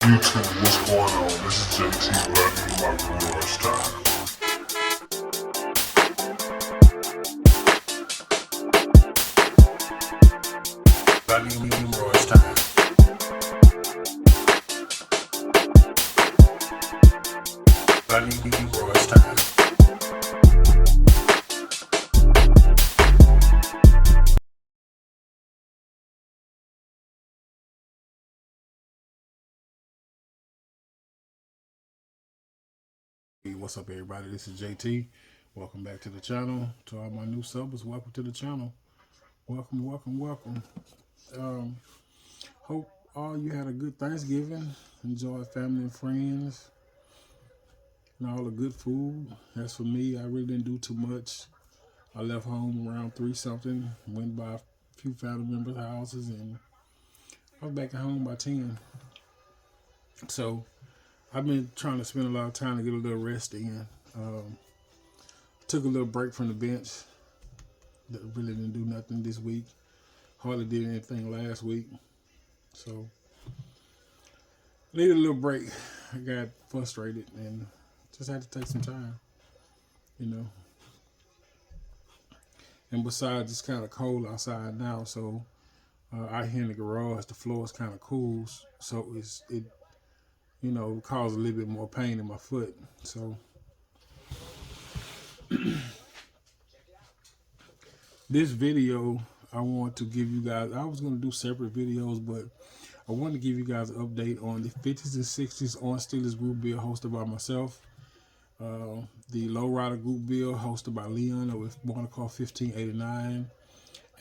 YouTube, what's going on? This is JT Black in my garage time. Black in my garage time. Black in my garage time. Hey, what's up, everybody? This is JT. Welcome back to the channel. To all my new subbers, welcome to the channel. Welcome, welcome, welcome. Hope all you had a good Thanksgiving. Enjoy family and friends and all the good food. As for me, I really didn't do too much. I left home around 3 something, went by a few family members' houses, and I was back at home by 10. So I've been trying to spend a lot of time to get a little rest in. Took a little break from the bench. Really didn't do nothing this week. Hardly did anything last week. So needed a little break. I got frustrated and just had to take some time, you know. And besides, it's kind of cold outside now, so out here in the garage, the floor is kind of cool, so it you know, caused a little bit more pain in my foot. So this video, I want to give you guys, I was going to do separate videos, but I want to give you guys an update on the 50s and 60s on Steelies group bill hosted by myself. The Lowrider group bill hosted by Leon with Born Call 1589.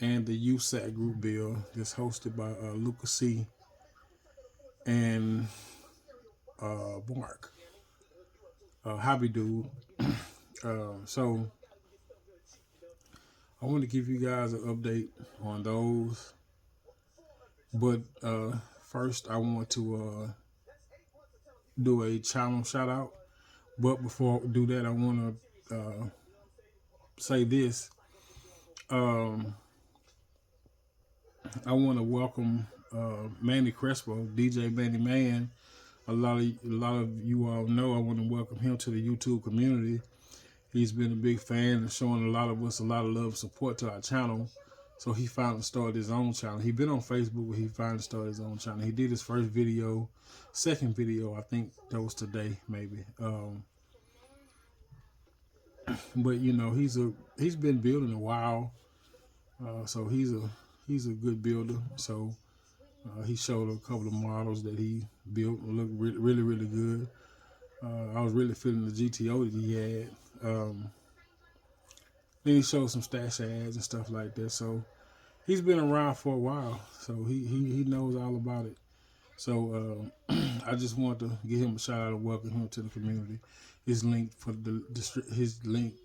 And the Usack group bill that's hosted by Lucas C. and Mark. Hobby Dude. So I want to give you guys an update on those. But first I want to do a channel shout out. But before I do that, I want to say this. I want to welcome Manny Crespo, DJ Manny Man. A lot of you all know I want to welcome him to the YouTube community. He's been a big fan and showing a lot of us a lot of love and support to our channel. So he finally started his own channel. He's been on Facebook, but he finally started his own channel. He did his first video, second video, I think that was today, maybe. But you know, he's been building a while, so he's a good builder. So he showed a couple of models that he built, looked really good. I was really feeling the GTO that he had. Then he showed some stash ads and stuff like that. So he's been around for a while, so he knows all about it. So I just want to give him a shout out and welcome him to the community. His link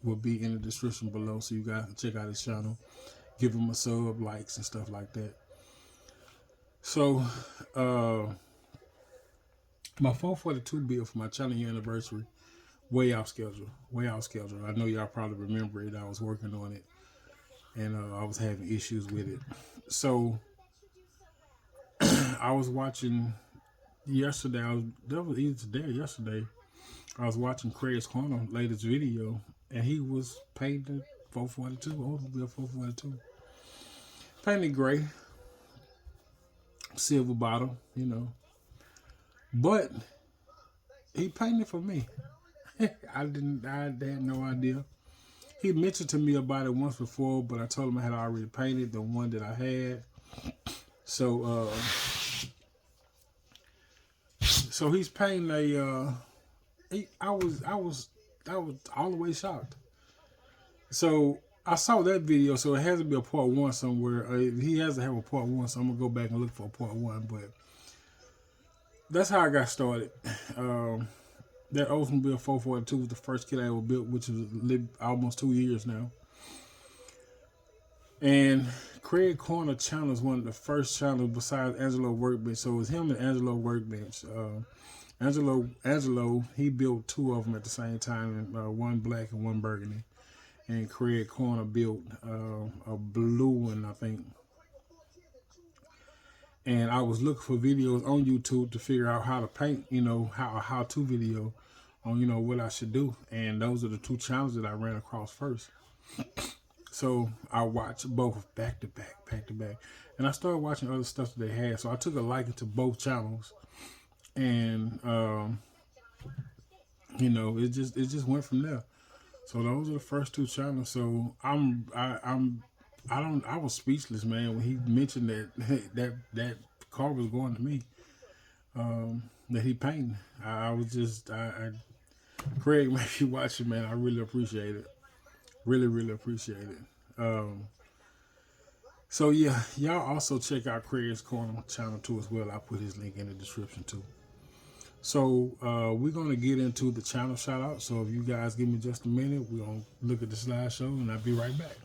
will be in the description below, so you guys can check out his channel, give him a sub, likes, and stuff like that. So my 442 build for my channel anniversary, way off schedule. I know y'all probably remember it. I was working on it, and I was having issues with it. So I was watching yesterday. That was either today or yesterday. I was watching Craig's Corner latest video, and he was painting 442, Oldsmobile 442, painted gray, silver bottom, you know. But he painted for me. I had no idea. He mentioned to me about it once before, but I told him I had already painted the one that I had. So so he's painting a I was all the way shocked. So I saw that video, so it has to be a part 1 somewhere. He has to have a part 1, so I'm gonna go back and look for a part 1. But that's how I got started. That Oldsmobile 442 was the first kit I ever built, which was almost 2 years now. And Craig Corner channel is one of the first channels besides Angelo Workbench. So it was him and Angelo Workbench. Angelo, he built 2 of them at the same time, one black and one burgundy. And Craig Corner built a blue one, I think. and I was looking for videos on YouTube to figure out how to paint, you know, how-to video on, you know, what I should do. And those are the two channels that I ran across first. So I watched both back to back. And I started watching other stuff that they had. So I took a liking to both channels. And, you know, it just went from there. So those are the first two channels. So I was speechless, man, when he mentioned that car was going to me, that he painted. I was just, Craig, man, if you watching, man, I really appreciate it. Really appreciate it. So yeah, y'all also check out Craig's Corner channel too as well. I'll put his link in the description too. So we're going to get into the channel shout out. So if you guys give me just a minute, we're going to look at the slideshow and I'll be right back.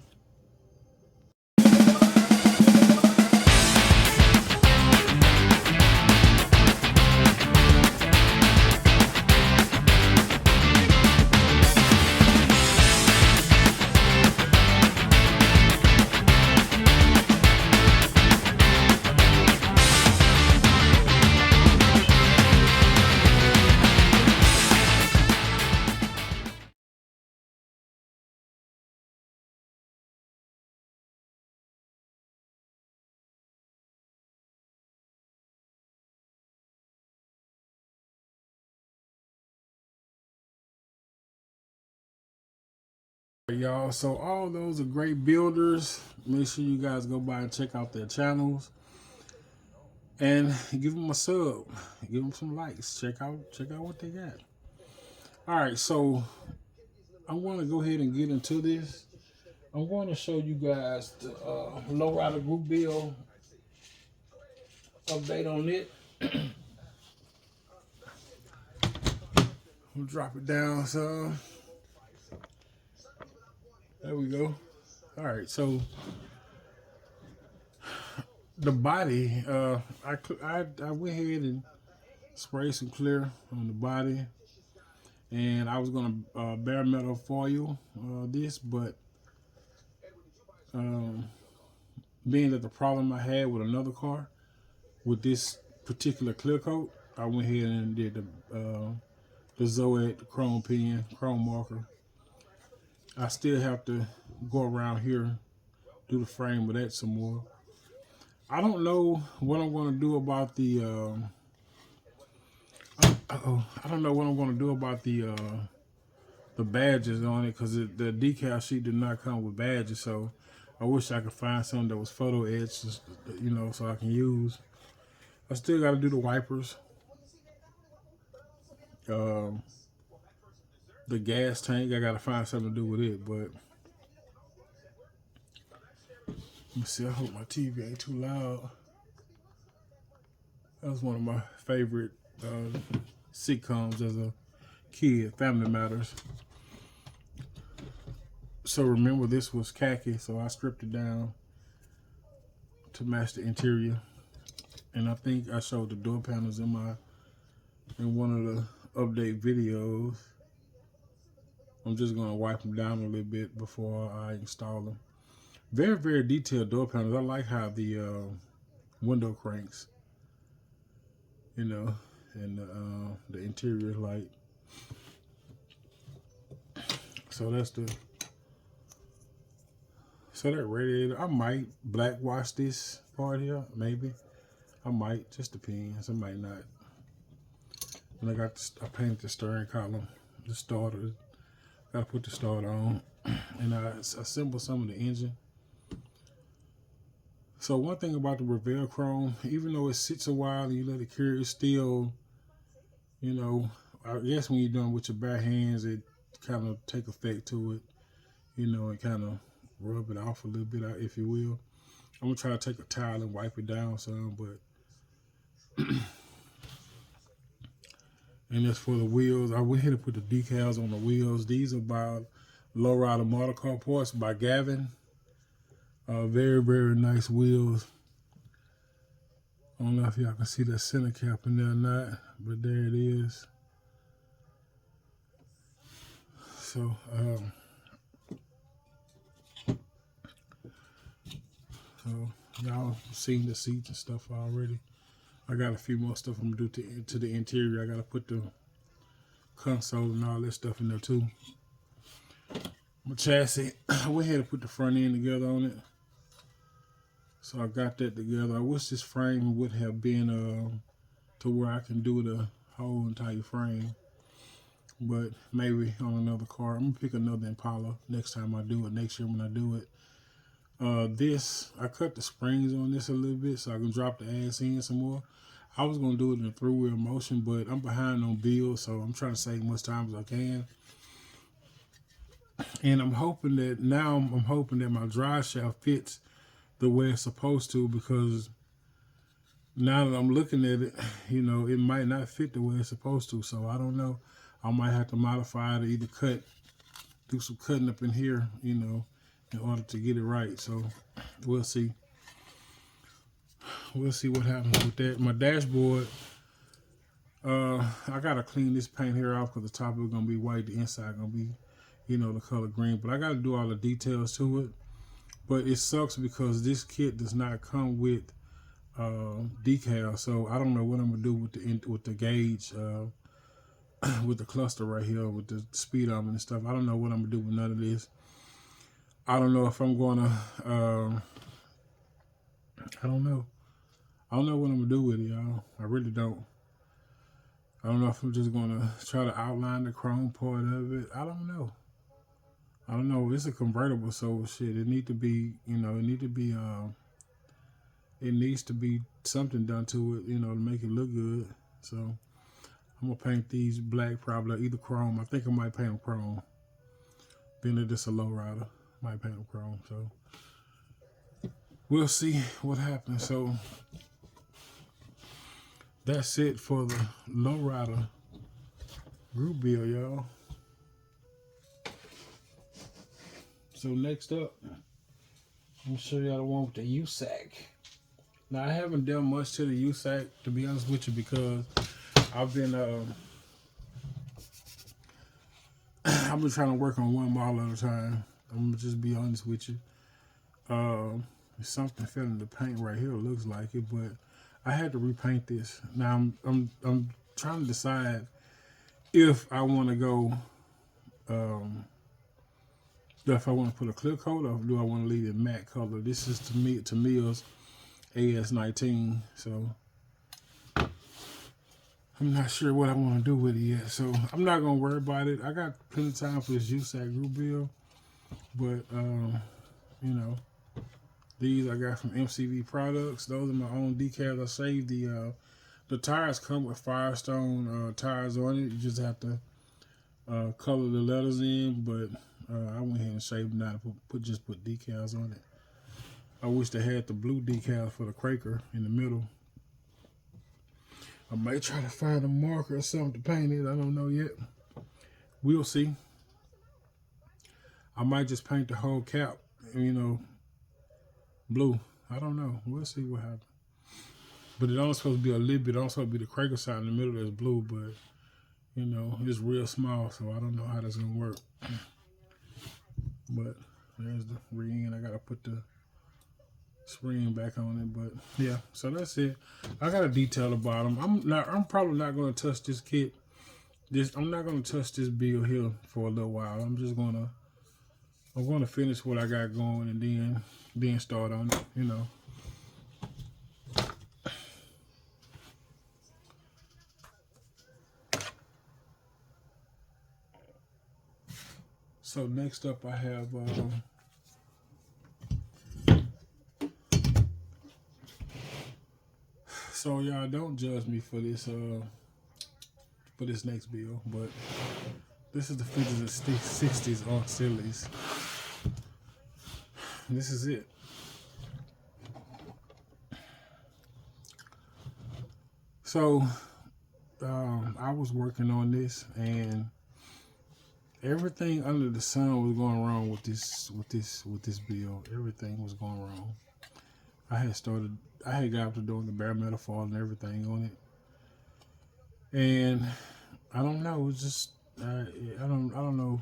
Y'all, so all those are great builders. Make sure you guys go by and check out their channels and give them a sub, give them some likes, check out what they got. All right, so I'm going to go ahead and get into this. I'm going to show you guys the Lowrider group build update on it. We'll drop it down some. There we go. All right, so the body, I went ahead and sprayed some clear on the body, and I was gonna bare metal foil this, but being that the problem I had with another car with this particular clear coat, I went ahead and did the Zoet chrome marker. I still have to go around here, do the frame with that some more. I don't know what I'm going to do about the I don't know what I'm going to do about the badges on it, because the decal sheet did not come with badges. So I wish I could find something that was photo etched, you know, so I can use. I still got to do the wipers. The gas tank, I got to find something to do with it. But let me see. I hope my TV ain't too loud. That was one of my favorite sitcoms as a kid, Family Matters. So remember, this was khaki, so I stripped it down to match the interior. And I think I showed the door panels in one of the update videos. I'm just gonna wipe them down a little bit before I install them. Very detailed door panels. I like how the window cranks, you know, and the interior light. So that's that radiator. I might black wash this part here, maybe. I might, just depends. I might not. And I painted the steering column, the starter. Gotta put the starter on, and I assembled some of the engine. So one thing about the Revell Chrome, even though it sits a while and you let it cure, it's still, you know, I guess when you're doing with your bare hands, it kind of take effect to it, you know, and kind of rub it off a little bit, if you will. I'm gonna try to take a towel and wipe it down some, but and as for the wheels, I went ahead and put the decals on the wheels. These are by Lowrider Motor Car Parts by Gavin. Very nice wheels. I don't know if y'all can see that center cap in there or not, but there it is. So, Y'all seen the seats and stuff already. I got a few more stuff I'm gonna do to the interior. I gotta put the console and all that stuff in there too. My chassis, I went ahead and put the front end together on it. So I got that together. I wish this frame would have been to where I can do the whole entire frame. But maybe on another car. I'm gonna pick another Impala next time I do it, next year when I do it. I cut the springs on this a little bit so I can drop the ass in some more. I was gonna do it in a 3-wheel motion, but I'm behind on bills, so I'm trying to save as much time as I can. And I'm hoping that my drive shaft fits the way it's supposed to, because now that I'm looking at it, you know, it might not fit the way it's supposed to. So I don't know. I might have to modify it or either do some cutting up in here, you know, in order to get it right. So we'll see. We'll see what happens with that. My dashboard, I gotta clean this paint here off because the top is gonna be white, the inside gonna be, you know, the color green. But I gotta do all the details to it. But it sucks because this kit does not come with decal, so I don't know what I'm gonna do with the gauge, with the cluster right here, with the speedometer and stuff. I don't know what I'm gonna do with none of this. I don't know if I'm gonna. I don't know. I don't know what I'm gonna do with it, y'all. I really don't. I don't know if I'm just gonna try to outline the chrome part of it. I don't know. I don't know. It's a convertible, so shit. It need to be, you know, it needs to be something done to it, you know, to make it look good. So I'm gonna paint these black, probably either chrome. I think I might paint them chrome. Being that it's a lowrider, might paint them chrome. So we'll see what happens. So that's it for the lowrider group build, y'all. So next up, I'm gonna show y'all the one with the Usack. Now I haven't done much to the Usack, to be honest with you, because I've been trying to work on one model at a time. I'm gonna just be honest with you. Something fell in the paint right here. It looks like it, but I had to repaint this. Now I'm trying to decide if I want to go. If I want to put a clear coat, or do I want to leave it matte color? This is Tamiya's AS19, so I'm not sure what I want to do with it yet. So I'm not gonna worry about it. I got plenty of time for this Usack group build, but you know, these I got from MCV Products. Those are my own decals. I saved the tires come with Firestone tires on it. You just have to color the letters in, but I went ahead and shaved them out and put decals on it. I wish they had the blue decals for the Quaker in the middle. I might try to find a marker or something to paint it. I don't know yet. We'll see. I might just paint the whole cap, you know, blue. I don't know. We'll see what happens. But it only supposed to be a little bit. It only supposed to be the Quaker side in the middle that's blue, but you know, it's real small, so I don't know how that's gonna work. But there's the ring. I gotta put the spring back on it. But yeah, so that's it. I gotta detail the bottom. I'm probably not gonna touch this kit. I'm not gonna touch this build here for a little while. I'm gonna finish what I got going and then start on it, you know. So next up I have so y'all don't judge me for this next build, but this is the 50s and 60s on Steelies. This is it. So I was working on this, and everything under the sun was going wrong with this build. Everything was going wrong. I had got up to doing the bare metal fall and everything on it, and I don't know. It's just I don't know.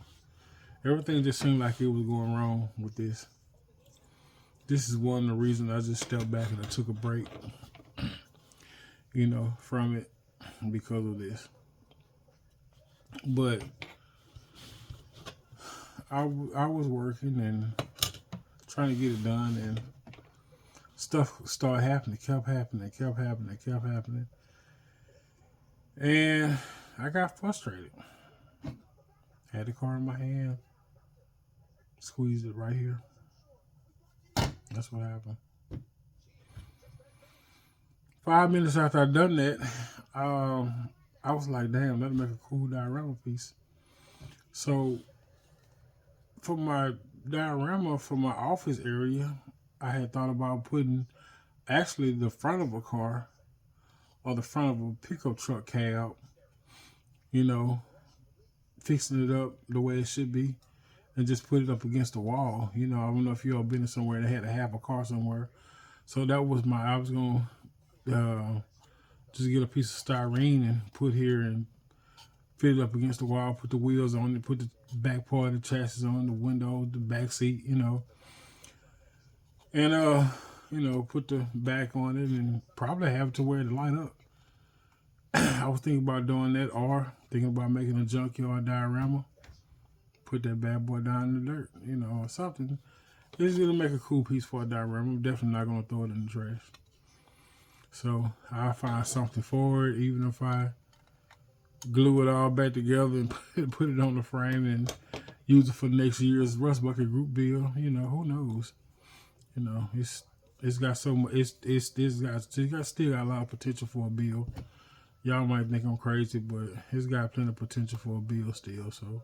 Everything just seemed like it was going wrong with this this is one of the reasons I just stepped back and I took a break, you know, from it because of this. But I was working and trying to get it done, and stuff started happening, kept happening. And I got frustrated. Had the car in my hand, squeezed it right here. That's what happened. 5 minutes after I done that, I was like, damn, that'll make a cool diorama piece. So for my diorama for my office area, I had thought about putting actually the front of a car or the front of a pickup truck cab, you know, fixing it up the way it should be and just put it up against the wall. You know, I don't know if you all been somewhere and they had to have a car somewhere. So that was I was going to just get a piece of styrene and put here and fit it up against the wall, put the wheels on it, put the back part of the chassis on, the window, the back seat, you know. And, you know, put the back on it and probably have it to where it light up. I was thinking about doing that, or thinking about making a junkyard diorama. Put that bad boy down in the dirt, you know, or something. It's going to make a cool piece for a diorama. I'm definitely not going to throw it in the trash. So I'll find something for it, even if I glue it all back together and put it on the frame and use it for next year's Rust Bucket group bill. You know, who knows? You know, it's got so much. It's still got a lot of potential for a bill. Y'all might think I'm crazy, but it's got plenty of potential for a bill still. So,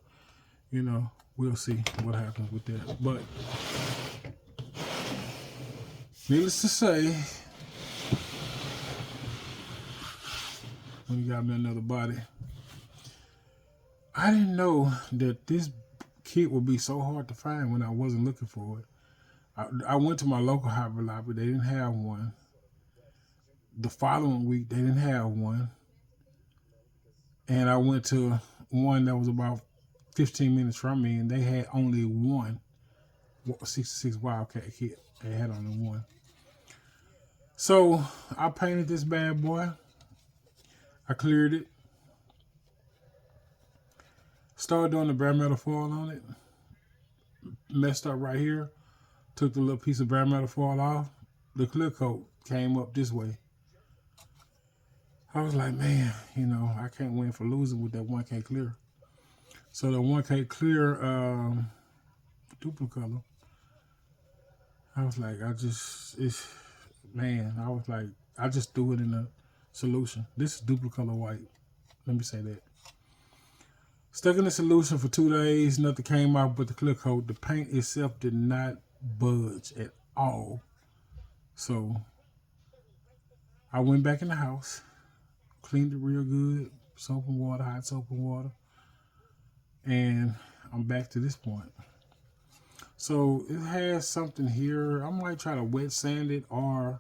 you know, we'll see what happens with that. But needless to say, when you got me another body, I didn't know that this kit would be so hard to find when I wasn't looking for it. I went to my local Hobby Lobby. They didn't have one. The following week, they didn't have one. And I went to one that was about 15 minutes from me, and they had only one 66 Wildcat kit. They had only one. So I painted this bad boy. I cleared it. Started doing the bare metal foil on it. Messed up right here. Took the little piece of bare metal foil off. The clear coat came up this way. I was like, man, you know, I can't win for losing with that 1K clear. So the 1K clear duplicolor, I was like, I just threw it in the solution. This is duplicolor white. Let me say that. Stuck in the solution for 2 days. Nothing came out but the clear coat. The paint itself did not budge at all. So I went back in the house, cleaned it real good, soap and water, hot soap and water, and I'm back to this point. So it has something here. I might try to wet sand it, or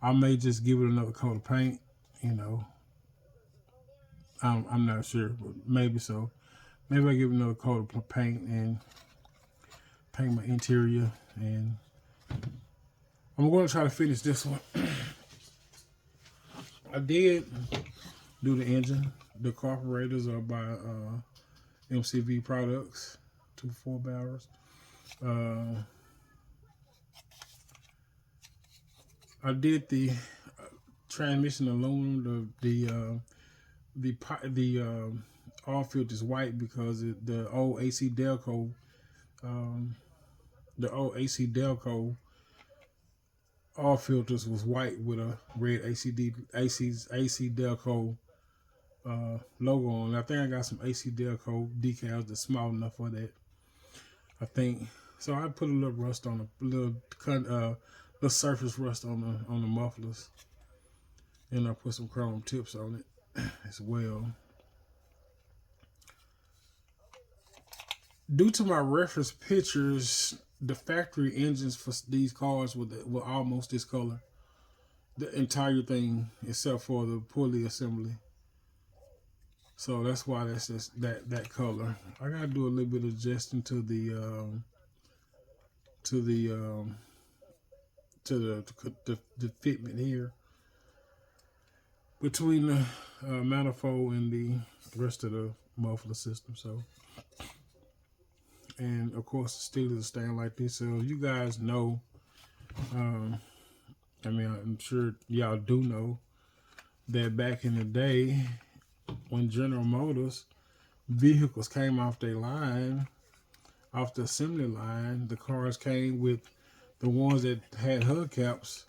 I may just give it another coat of paint, you know. I'm not sure, but maybe so. Maybe I give it another coat of paint and paint my interior, and I'm going to try to finish this one. I did do the engine. The carburetors are by MCV Products, 2 4-barrels. I did the transmission aluminum. The oil filter is white because the old AC Delco, oil filters was white with a red AC Delco logo on. I think I got some AC Delco decals that's small enough for that. I think so. I put a little rust on little surface rust on the mufflers, and I put some chrome tips on it as well. Due to my reference pictures, the factory engines for these cars were almost this color. The entire thing, except for the pulley assembly. So that's why that's just that color. I gotta do a little bit of adjusting to the to the fitment here between the manifold and the rest of the muffler system. So, and of course the Steelies stand like this. So you guys know, I mean, I'm sure y'all do know that back in the day when General Motors vehicles came off their line, off the assembly line, the cars came with the ones that had hubcaps.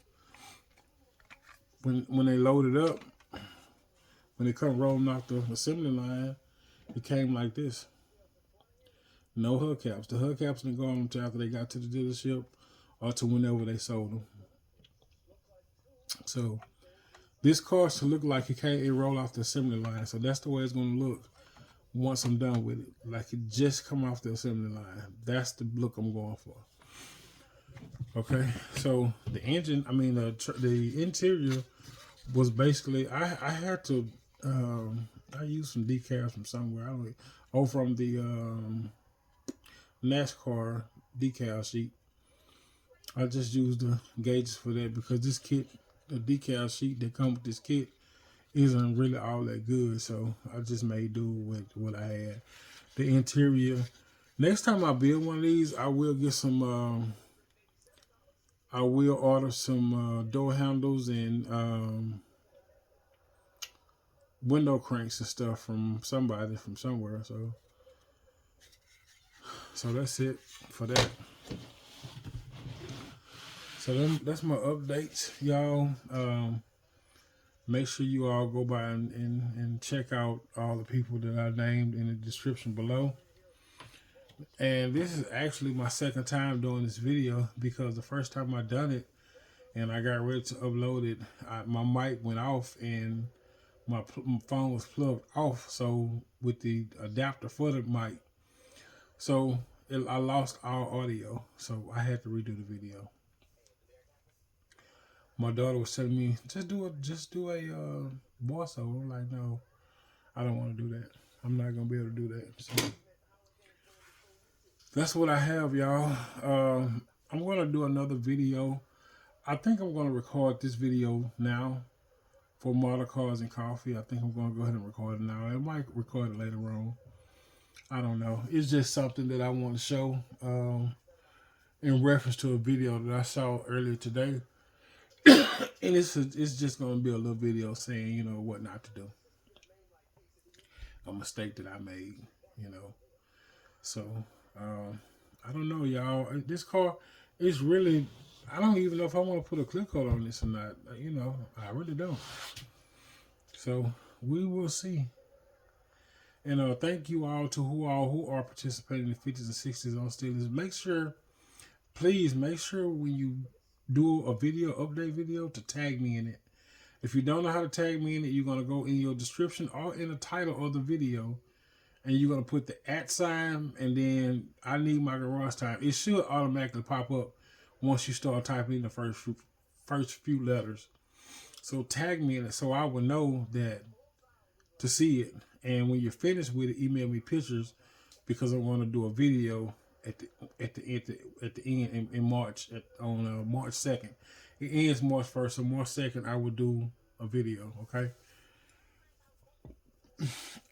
When they loaded up, when they come rolling off the assembly line, it came like this. No hubcaps. The hubcaps didn't go on until after they got to the dealership or to whenever they sold them. So this car should look like it roll off the assembly line. So that's the way it's going to look once I'm done with it. Like it just come off the assembly line. That's the look I'm going for. Okay, so the engine, I mean the interior was basically, I had to, I used some decals from somewhere. From the NASCAR decal sheet. I just used the gauges for that because this kit, the decal sheet that comes with this kit, isn't really all that good. So I just made do with what I had. The interior. Next time I build one of these, I will get some. I will order some door handles and window cranks and stuff from somebody from somewhere. So that's it for that. So that's my updates, y'all. Make sure you all go by and check out all the people that I named in the description below. And this is actually my second time doing this video because the first time I done it and I got ready to upload it, my mic went off and my phone was plugged off. So with the adapter for the mic, so I lost all audio. So I had to redo the video. My daughter was telling me, just do a voiceover. I'm like, no, I don't want to do that. I'm not gonna be able to do that. So that's what I have, y'all. I'm gonna do another video. I think I'm gonna record this video now for model cars and coffee. I think I'm gonna go ahead and record it now. I might record it later on. I don't know. It's just something that I want to show in reference to a video that I saw earlier today. And it's just going to be a little video saying, you know, what not to do. A mistake that I made, you know. So, I don't know, y'all. This car is really, I don't even know if I want to put a clear coat on this or not. You know, I really don't. So, we will see. And thank you all to who are participating in the 50s and 60s on Steelies. Please make sure when you do a video, update video, to tag me in it. If you don't know how to tag me in it, you're going to go in your description or in the title of the video, and you're going to put the @ and then I need my garage time. It should automatically pop up once you start typing in the first few letters. So tag me in it so I will know that to see it. And when you're finished with it, email me pictures because I want to do a video at the end in March on March 2nd. It ends March 1st, so March 2nd I will do a video. Okay.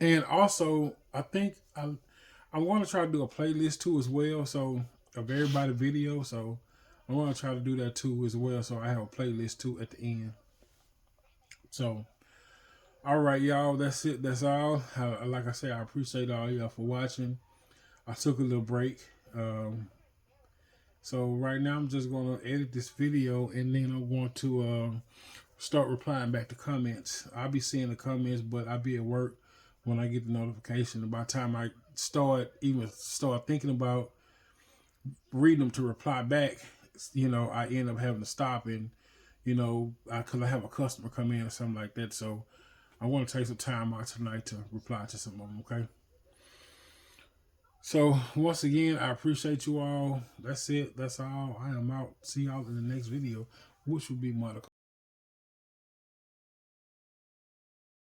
And also, I think I want to try to do a playlist too as well. So of everybody video. So I want to try to do that too as well. So I have a playlist too at the end. So. All right, y'all. That's it. That's all. Like I said, I appreciate all y'all for watching. I took a little break. So right now I'm just going to edit this video and then I'm going to start replying back to comments. I'll be seeing the comments, but I'll be at work when I get the notification. By the time I start thinking about reading them to reply back, you know, I end up having to stop and, you know, because I have a customer come in or something like that. So I want to take some time out tonight to reply to some of them, okay? So, once again, I appreciate you all. That's it. That's all. I am out. See y'all in the next video, which will be Monica.